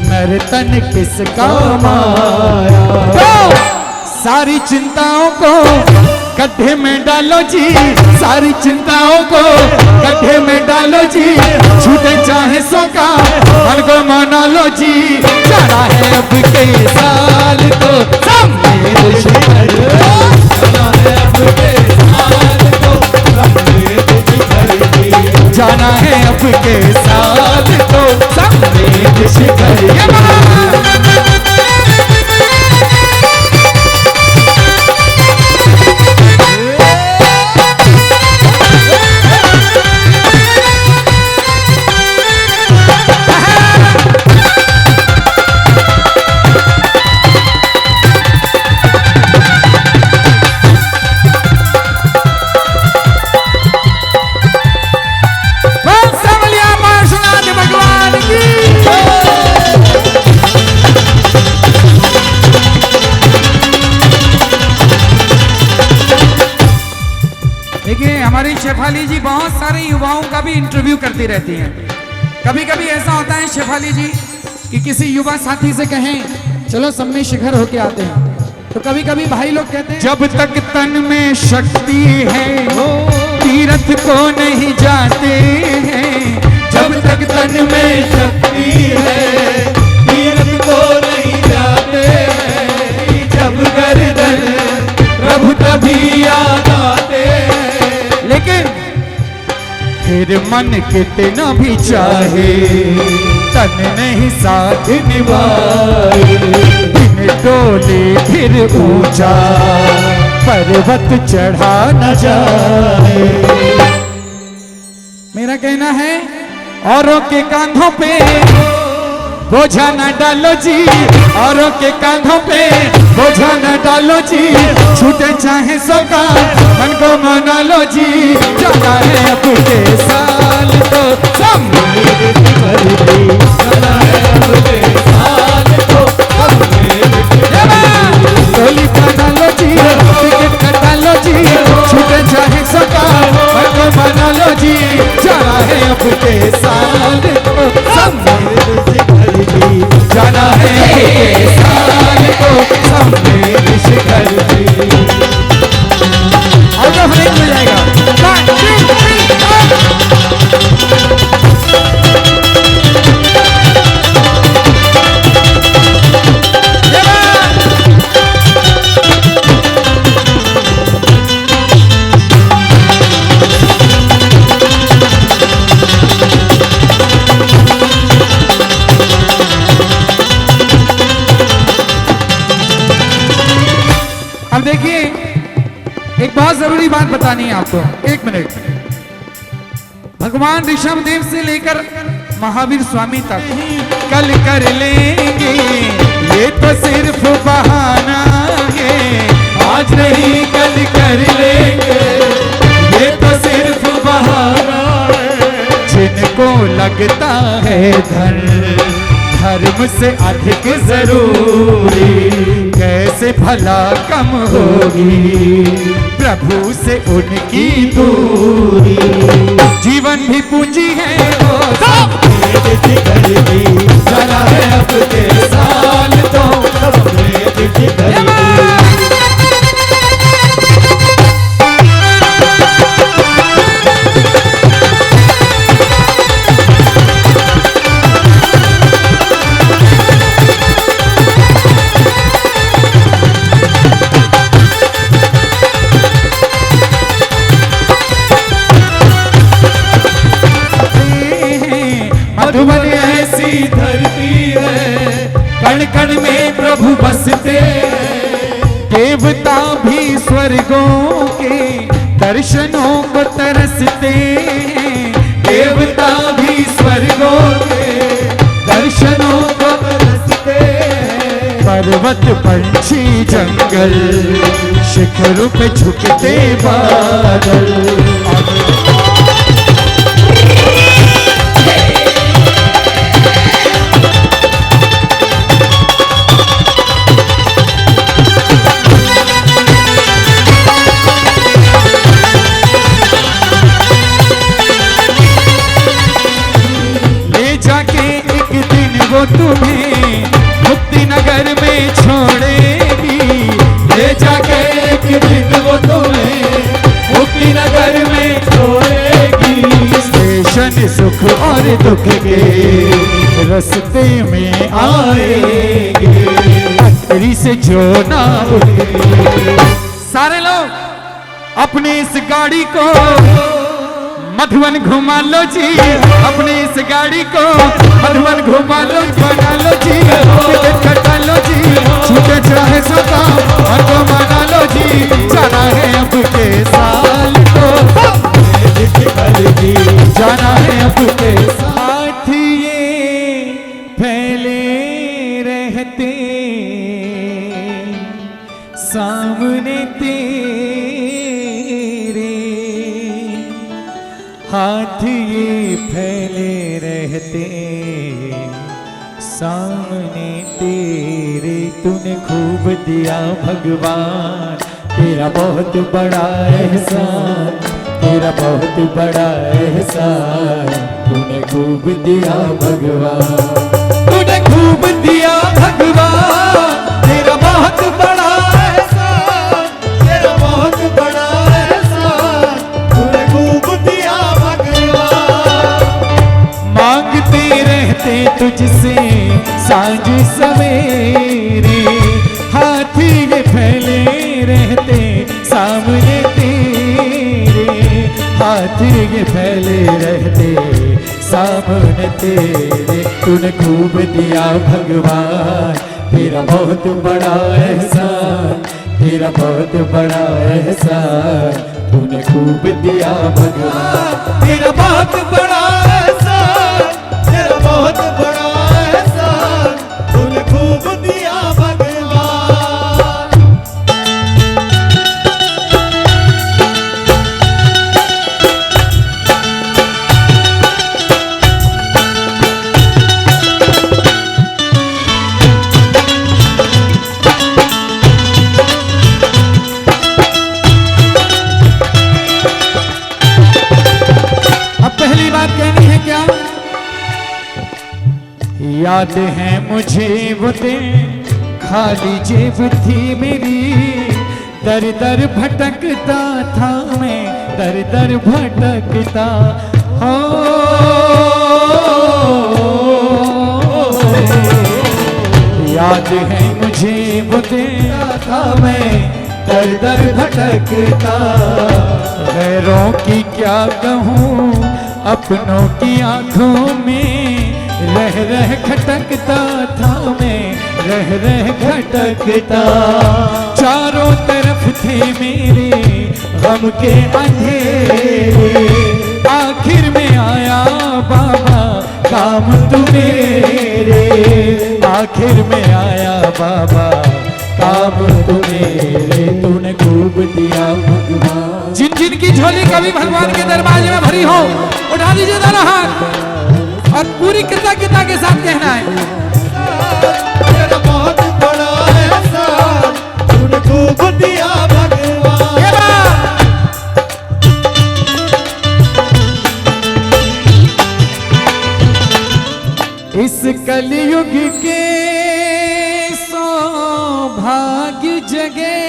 नर्तन किस काम आया। तो सारी चिंताओं को गड्ढे में डालो जी, सारी चिंताओं को गड्ढे में डालो जी, छूटे चाहे सो का मन को मना लो जी, जाना है अब के साल तो समेत शिखर, जाना है अब के साल तो समेत शिखर जी, जाना है अब के साल तो समेत शिखर। हमारी शेफाली जी बहुत सारे युवाओं का भी इंटरव्यू करती रहती हैं। कभी कभी ऐसा होता है शेफाली जी कि किसी युवा साथी से कहें चलो सब में शिखर होके आते हैं, तो कभी कभी भाई लोग कहते हैं जब तक तन में शक्ति है तीर्थ को नहीं जाते हैं, जब तक तन में शक्ति है तीर्थ को नहीं जाते हैं, जब गर्दन प्रभु तभी याद आते हैं। लेकिन फिर मन कितना भी चाहे तन नहीं साथ निभाए, बिन डोले फिर ऊंचा पर्वत चढ़ा न जाए। मेरा कहना है औरों के कांधों पे बोझा न डालो जी, औरों के कांधों पे बोझा न डालो जी, छूटे चाहे सबका मन को मना लो जी, जाना है अब के साल तो समेत शिखर जी, जाना है अब के साल तो समेत शिखर जी। टोली बना लो जी, टिकट कटा लो जी, छूटे चाहे सबका मन को मना लो जी, जाना है अब के साल तो समेत शिखर जी, जाना है के साल को समेत शिखर जी। और तो हर एक मिल जाएगा। 1 2 3 एक बहुत जरूरी बात बतानी है आपको, एक मिनट। भगवान ऋषभदेव से लेकर महावीर स्वामी तक कल कर लेंगे ये तो सिर्फ बहाना है, आज नहीं कल कर लेंगे ये तो सिर्फ बहाना है। जिनको लगता है धर्म से अधिक जरूरी कैसे भला कम होगी प्रभु से उनकी दूरी। जीवन भी पूंजी है वो चला है अब के साल तो मधुबन ऐसी धरती है कण कण में प्रभु बसते, देवता भी स्वर्गों के दर्शनों को तरसते, देवता भी स्वर्गों के दर्शनों को तरसते। पर्वत पंछी जंगल शिखरों पे झुकते बादल, तुम्हें मुक्ति नगर में छोड़ेगी, ले जाके एक दिन वो तुम्हें मुक्ति नगर में छोड़ेगी। स्टेशन सुख और दुख के रास्ते में आएगी, पटरी से जो ना उठेगी। सारे लोग अपनी इस गाड़ी को मधुबन घुमा लो जी, अपनी इस गाड़ी को मधुबन घुमा लो, बना लो जी, टिकट कटा लो जी, छूटे चाहे सका और को मना लो जी। जाना है अब के साल को जाना है अब के साथ, ये फैले रहते सामने हाथ, ये फैले रहते सामने तेरे। तूने खूब दिया भगवान तेरा बहुत बड़ा एहसान, तेरा बहुत बड़ा एहसान। तूने खूब दिया भगवान, तूने खूब दिया भगवान तेरा बहुत बड़ा एहसान, तेरा बहुत बड़ा एहसान। तूने खूब दिया मांगते रहते तुझसे सांझ सवेरे, हाथ ये फैले रहते सामने तेरे, हाथ ये फैले रहते सामने तेरे। तूने खूब दिया भगवान तेरा बहुत बड़ा एहसान, तेरा बहुत बड़ा एहसान। तूने खूब दिया भगवान तेरा बहुत बड़ा एहसान, तेरा बहुत बड़ा एहसान। तूने खूब दिया भगवान। याद है मुझे वो दिन खाली जेब थी मेरी, दर दर भटकता था मैं, दर दर भटकता हो। याद है मुझे वो दिन था मैं दर दर भटकता, गैरों की क्या कहूँ अपनों की आंखों में रह रह खटकता था मैं, रह रह खटकता। चारों तरफ थे मेरे गम के अंधेरे। आखिर में आया बाबा काम तुम्हेरे, आखिर में आया बाबा काम तुम्हेरे। तूने खूब दिया भगवान। जिन जिन की झोली कभी भगवान के दरबार में भरी हो, उठा दीजिए दोनों हाथ और पूरी कृतज्ञता के साथ कहना है, तेरा बहुत बड़ा एहसान, तूने खूब दिया भगवान। ये बात। इस कलयुग के सौभाग्य जगे,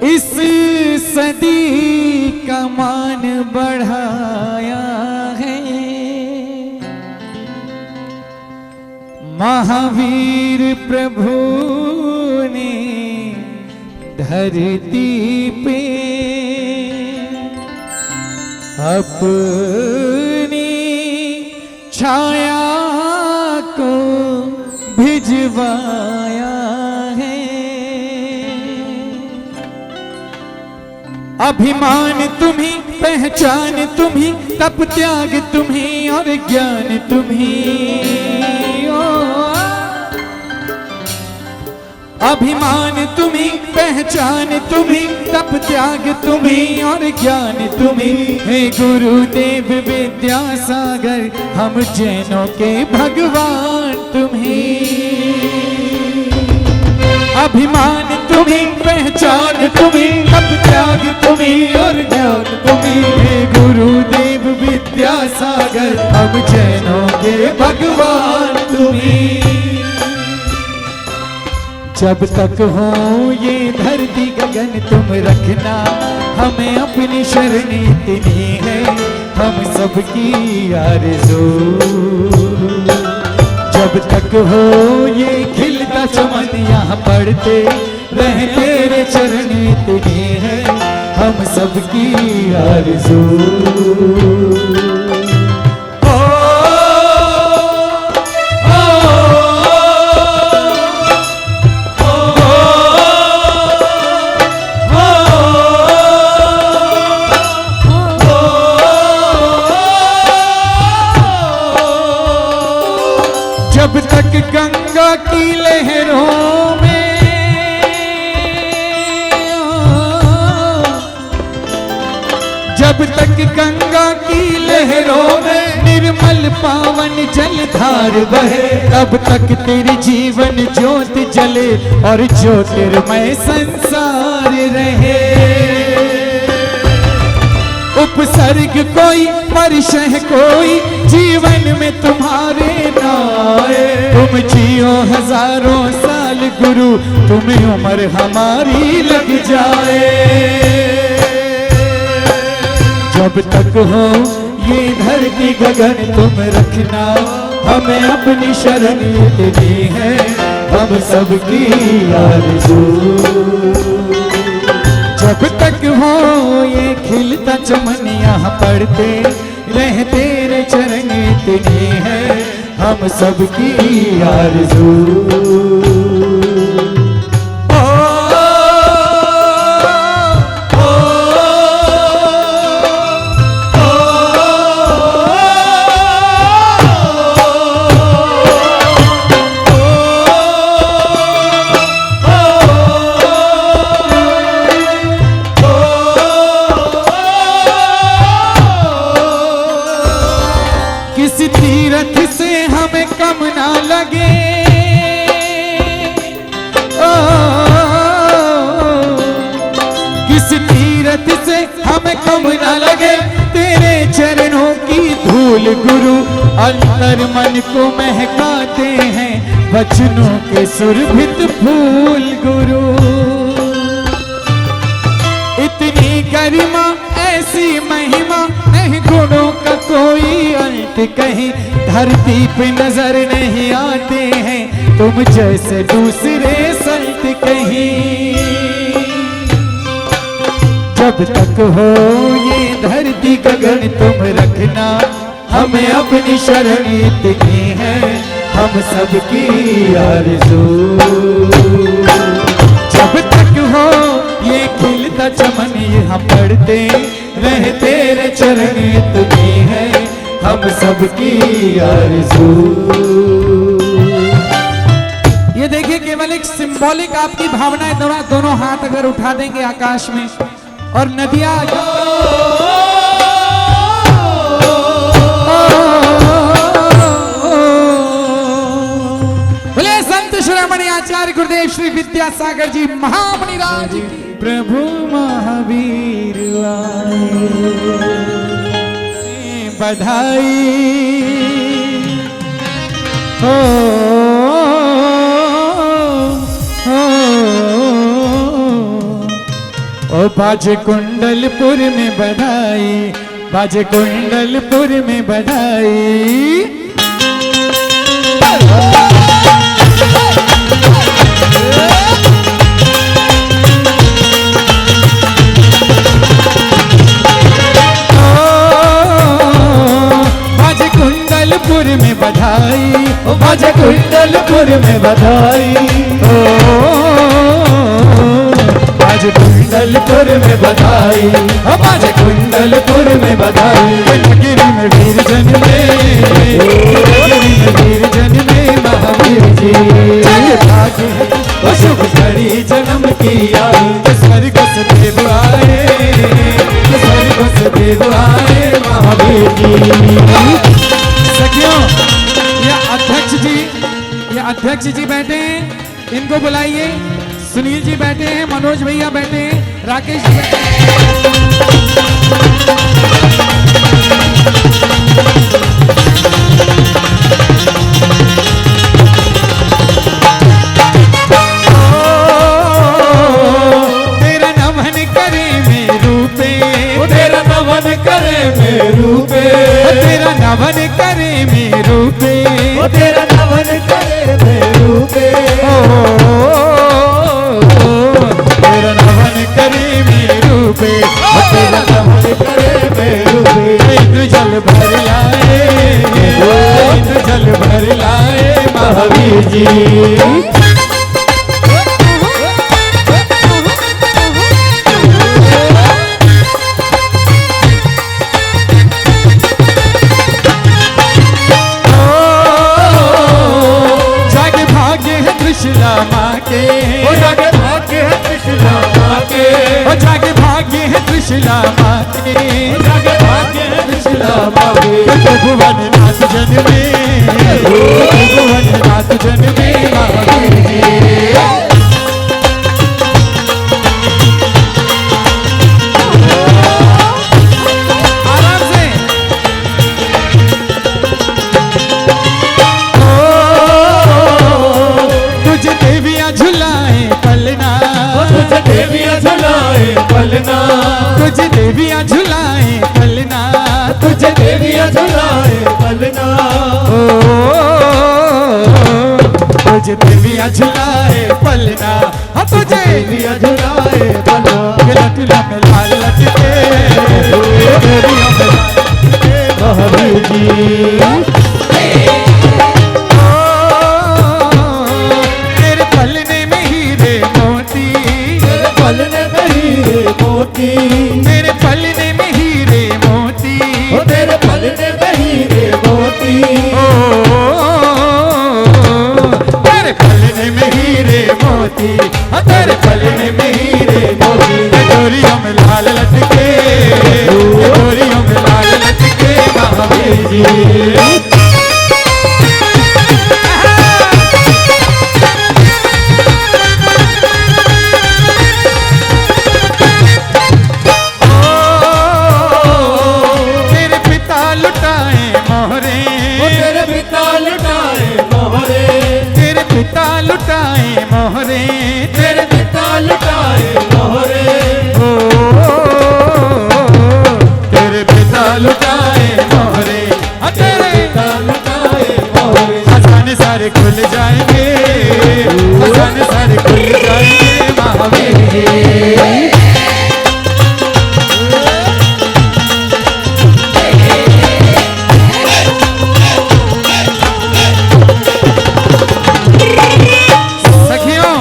इस सदी का मान बढ़ाया है। महावीर प्रभु ने धरती पे अपनी छाया को भिजवाया है। अभिमान तुम्ही, पहचान तुम्ही, तप त्याग तुम्ही और ज्ञान तुम्ही। अभिमान तुम्ही, पहचान तुम्ही, तप त्याग तुम्ही और ज्ञान तुम्ही। हे गुरुदेव विद्यासागर, हम जैनों के भगवान तुम्ही। अभिमान तुम्ही, पहचान तुम्ही, तप त्याग तुम्ही और ज्ञान तुम्ही। हे गुरुदेव विद्यासागर, हम जैनों के भगवान तुम्ही। जब तक हो ये धरती गगन तुम रखना, हमें अपनी शरण इतनी है, हम सबकी आरज़ू। जब तक हो ये खिलता चमन यहाँ पड़ते रहे, तेरे चरण इतनी है, हम सबकी आरज़ू। जब तक गंगा की लहरों में, जब तक गंगा की लहरों में निर्मल पावन जलधार बहे, तब तक तेरी जीवन ज्योत जले और ज्योतिर्मय संसार रहे। उपसर्ग कोई परिशह कोई जीवन में तुम्हारे नाए। तुम जियो हजारों साल गुरु, तुम्हें उम्र हमारी लग जाए। जब तक हो ये धरती गगन तुम रखना, हमें अपनी शरण इतनी है, हम सबकी आरज़ू। जब तक हो ये खिलता चमन यहाँ पड़ते रहे, तेरे चरण इतनी है, हम सबकी आरज़ू। किसी तीरथ से हमें कम ना लगे, किसी तीरथ से हमें कम ना लगे, तेरे चरणों की धूल गुरु अंतर मन को महकाते हैं, वचनों के सुरभित फूल गुरु। इतनी गरिमा ऐसी महिमा, नहीं गुणों का कोई अंत कहीं, धरती पे नजर नहीं आते हैं तुम जैसे दूसरे संत कहीं। जब तक हो ये धरती गगन तुम रखना, हमें अपनी शरण इतनी है, हम सबकी आरज़ू। जब तक हो घंटे रहे तेरे चरण तुम्हें है हम सबकी आरज़ू। ये देखिए केवल एक सिंबॉलिक आपकी भावनाएं दोनों हाथ अगर उठा देंगे आकाश में और नदियां बोले संत शिरोमणि आचार्य गुरुदेव श्री विद्यासागर जी महामुनि राज की। प्रभु महावीर आए बधाई हो ओ बाजे कुंडलपुर में बधाई, बाजे कुंडलपुर में बधाई। बाजे कुंडलपुर में बधाई, ओ बाजे कुंडलपुर में बधाई। बाजे कुंडलपुर में बधाई, ओ बाजे कुंडलपुर में बधाई। नगरी में वीर जन्मे, नगरी में वीर जन्मे महावीर जी। ओ शुभ घड़ी जन्म किया, स्वर्ग से देव आए, स्वर्ग से देव आए महावीर जी। सखियों ये अध्यक्ष जी बैठे हैं, इनको बुलाइए। सुनील जी बैठे हैं, मनोज भैया बैठे हैं, राकेश जी बैठे तेरा नमन करे में रूपे, तेरा नमन करे में रूपे, तेरा नमन करे में रूपे, तेरा नमन करे में रूपे। तेरा नमन करे में रूपे, तेरा नमन करे में रूपे। इंद्र जल भर लाए, इंद्र जल भर लाए महावीर जी। जागे भाग्य है त्रिशूला माँ के, ओ जागे भाग्य है त्रिशूला माँ के, ओ जागे भाग्य है त्रिशूला माँ के, ओ जागे भाग्य है त्रिशूला माँ के। भुवन नाथ जन्मे, भुवन नाथ जन्मे महावीर जी। आराम से तुझे देवियां झुलाए पलना, तुझे देवियां झुलाए पलना, तुझे देवियां झुलाए पलना, तुझे देवियां झुलाए पलना। तुझे देवियां झुलाए पलना, हाँ तुझे देवियां झुलाए पलना। लटला में लाल लटके, देवियों में लाल लटके महावीर जी। तेरे पलने में हीरे मोती, तेरे पलने में हीरे मोती, तेरे पलने में हीरे मोती, ओ तेरे पलने में हीरे मोती। तेरे पलने में हीरे मोती, हाँ तेरे पलने में हीरे मोती। डोरियों में लाल लटके, डोरियों में लाल लटके महावीर जी। तेरे पिता लुटाए मोहरे, तेरे पिता लुटाए मोहरे, तेरे पिता लुटाए मोहरे, तेरे पिता लुटाए मोहरे। तेरे पिता लुटाए मोहरे, हाँ तेरे पिता लुटाए मोहरे। खजाने सारे खुल जाएंगे, खजाने सारे खुल जाएंगे महावीर जी। सखियों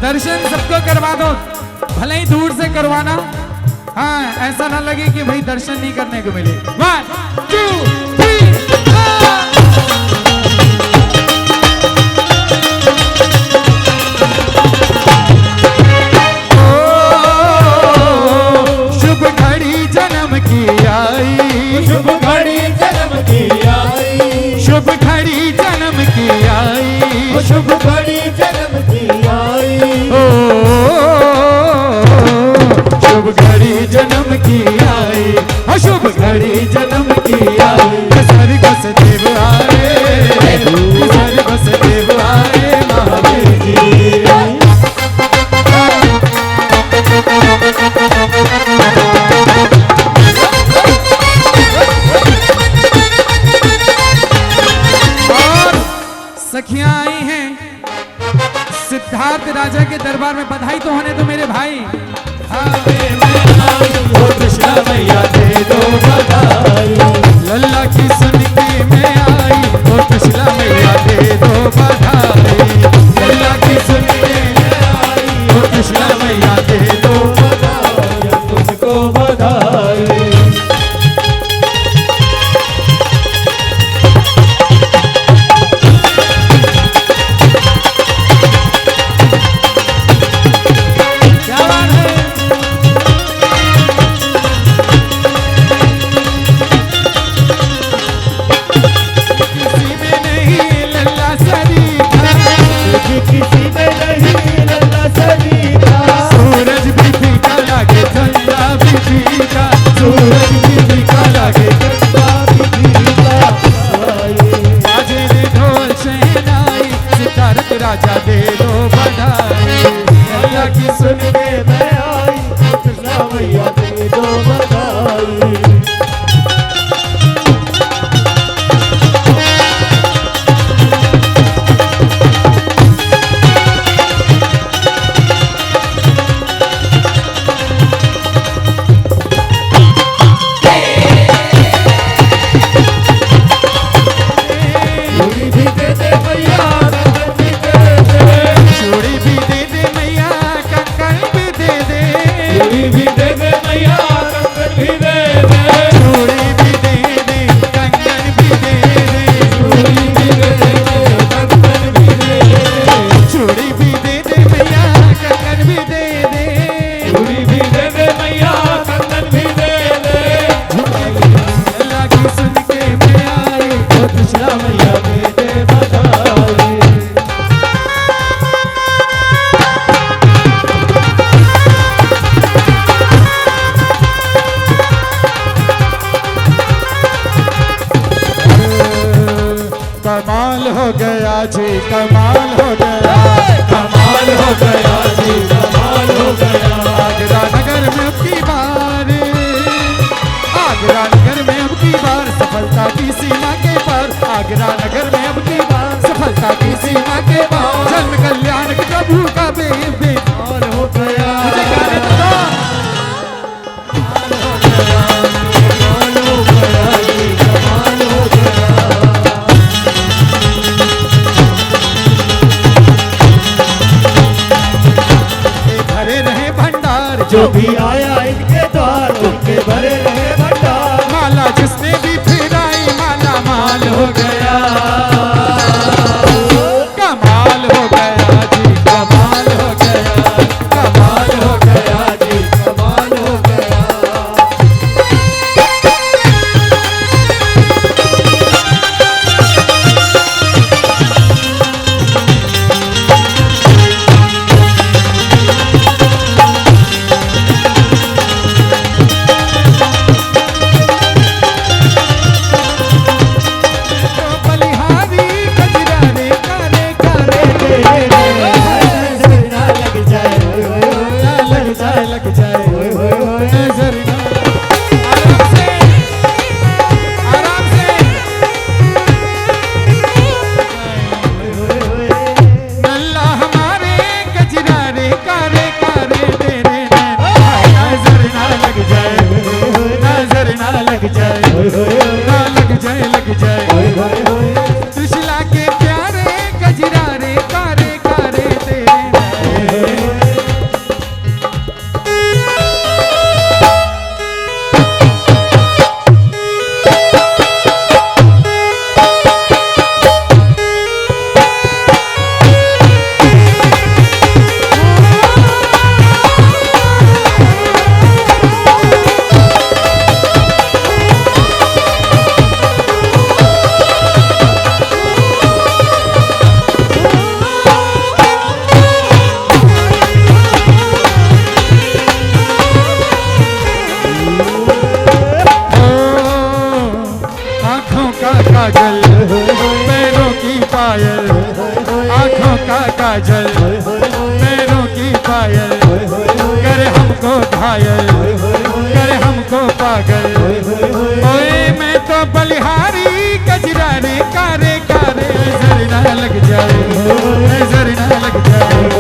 दर्शन सबको करवा दो, भले ही दूर से करवाना, हाँ, ऐसा ना लगे कि भाई दर्शन नहीं करने को मिले। 1 2 3 शुभ घड़ी जन्म की आई, शुभ घड़ी जन्म की आई, शुभ घड़ी जन्म की आई, शुभ घड़ी जन्म की आई, शुभ घड़ी जन्म की आई, शुभ घड़ी जन्म की आई। स्वर्ग से देव आए, स्वर्ग से देव आए महावीर जी। और सखियां आई हैं सिद्धार्थ राजा के दरबार में। बधाई तो होने दो मेरे भाई। ओ कृष्णा मैया दे दो बधाई, लल्ला की सुन के मैं आई, ओ कृष्णा मैया दे दो बधाई। लल्ला की सुन के मैं आई, ओ कृष्णा मैया दे दो बधाई, तुझको बधाई। क्या बात है। किसी में नहीं लल्ला सरीखा, किसी में नहीं लल्ला सरीखा, सूरज भी फीका लागे चंदा भी फीका, सूरज भी फीका लागे चंदा भी फीका। बाजे रे ढोल शहनाई, सिद्धार्थ राजा दे दो बधाई। लल्ला की सुन के मैं आई, ओ कृष्णा मैया दे दो बधाई। चूड़ी भी दे दे मैया, कंगन भी दे दे, चूड़ी भी दे दे मैया, कंकण भी दे दे। चूड़ी भी दे दे मैया, कंगन भी दे दे, चूड़ी भी दे दे, कंगन भी दे दे। चूड़ी भी दे दे, कंगन भी दे दे, चूड़ी भी दे दे मैया, कंगन भी दे दे। चूड़ी भी दे दे मैया, कंगन भी दे दे। लल्ला की सुन के मैं आई, ओ कृष्णा मैया दे दे बधाई। कमाल हो गया जी, कमाल हो गया, कमाल हो गया जी, कमाल हो गया। आगरा नगर में अब की बार, आगरा नगर में अब की बार सफलता की सीमा के पार। आगरा नगर में अब की बार सफलता की सीमा के पार। जन्म कल्याण के प्रभु का कमाल हो गया, मुझे गाने तो दो। कमाल हो गया जी, कमाल हो गया। भरे रहे भंडार जो भी आया इनके द्वार, उनके भरे रहे भंडार। माला जिसने भी फिराई, माला माल हो गया। कमाल हो गया जी, कमाल हो गया, कमाल हो गया जी, कमाल हो गया। करे हमको घायल, करे हमको पागल। ओए मैं तो बलिहारी गजरा रे कारे कारे, नजर ना लग जाए, नजर ना लग जाए।